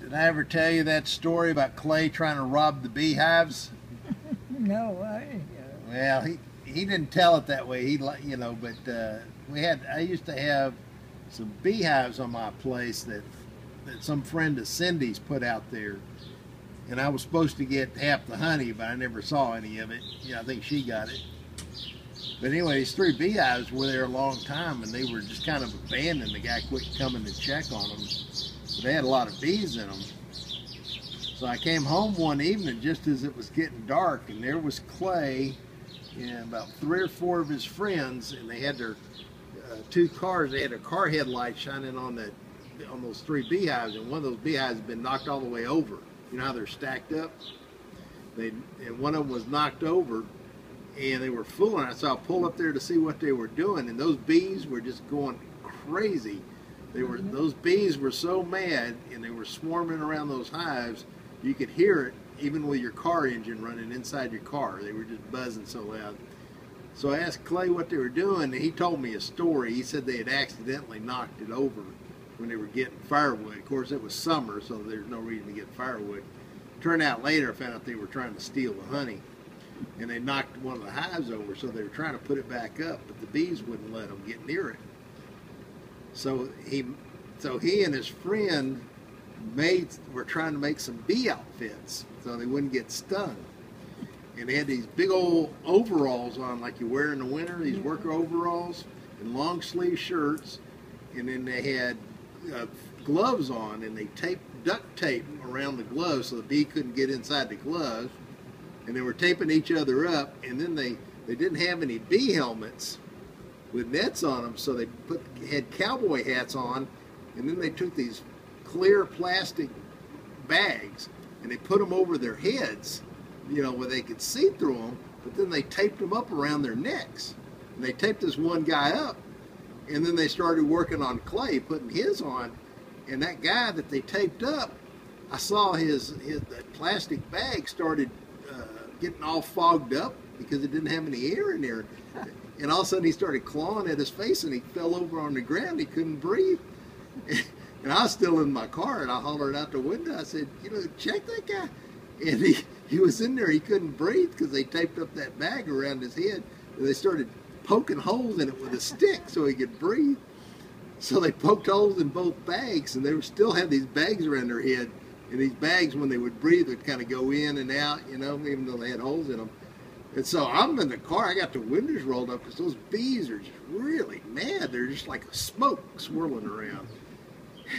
Did I ever tell you that story about Clay trying to rob the beehives? No, Well, he didn't tell it that way. He, you know, but I used to have some beehives on my place that some friend of Cindy's put out there, and I was supposed to get half the honey, but I never saw any of it. I think she got it. But anyway, these 3 beehives were there a long time, and they were just kind of abandoned. The guy quit coming to check on them. But they had a lot of bees in them. So I came home one evening just as it was getting dark, and there was Clay and about 3 or 4 of his friends, and they had their 2 cars. They had a car headlight shining on those 3 beehives, and one of those beehives had been knocked all the way over. You know how they're stacked up? And one of them was knocked over, and they were fooling us. So I pulled up there to see what they were doing, and those bees were just going crazy. Those bees were so mad, and they were swarming around those hives. You could hear it even with your car engine running inside your car. They were just buzzing so loud. So I asked Clay what they were doing, and he told me a story. He said they had accidentally knocked it over when they were getting firewood. Of course, it was summer, so there's no reason to get firewood. Turned out later, I found out they were trying to steal the honey, and they knocked one of the hives over, so they were trying to put it back up, but the bees wouldn't let them get near it. So he and his friend were trying to make some bee outfits so they wouldn't get stung. And they had these big old overalls on like you wear in the winter, these worker overalls, and long sleeve shirts, and then they had gloves on, and they duct tape around the gloves so the bee couldn't get inside the gloves, and they were taping each other up, and then they didn't have any bee helmets with nets on them, so they had cowboy hats on, and then they took these clear plastic bags and they put them over their heads, where they could see through them, but then they taped them up around their necks. And they taped this one guy up, and then they started working on Clay, putting his on, and that guy that they taped up, I saw that plastic bag started getting all fogged up because it didn't have any air in there. And all of a sudden he started clawing at his face, and he fell over on the ground. He couldn't breathe. And I was still in my car, and I hollered out the window. I said, check that guy. And he was in there. He couldn't breathe because they taped up that bag around his head. And they started poking holes in it with a stick so he could breathe. So they poked holes in both bags, and they still had these bags around their head. And these bags, when they would breathe, would kind of go in and out, even though they had holes in them. And so I'm in the car. I got the windows rolled up because those bees are just really mad. They're just like smoke swirling around.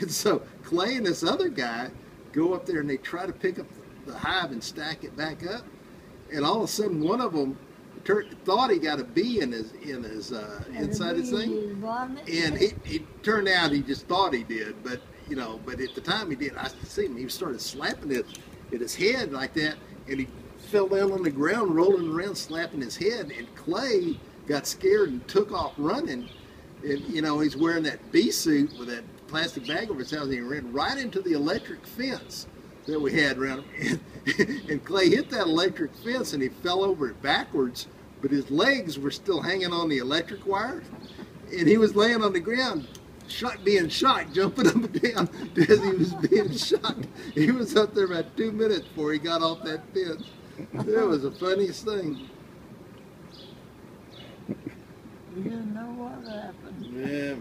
And so Clay and this other guy go up there, and they try to pick up the hive and stack it back up. And all of a sudden, one of them thought he got a bee in his inside his thing, and he turned out he just thought he did, but but at the time he did. I see him. He started slapping it at his head like that, and he fell down on the ground, rolling around, slapping his head. And Clay got scared and took off running. And he's wearing that bee suit with that plastic bag over his house, and he ran right into the electric fence that we had around him. And Clay hit that electric fence, and he fell over it backwards, but his legs were still hanging on the electric wire, and he was laying on the ground, being shot, jumping up and down as he was being shot. He was up there about 2 minutes before he got off that fence. That was the funniest thing. You didn't know what happened. Yeah.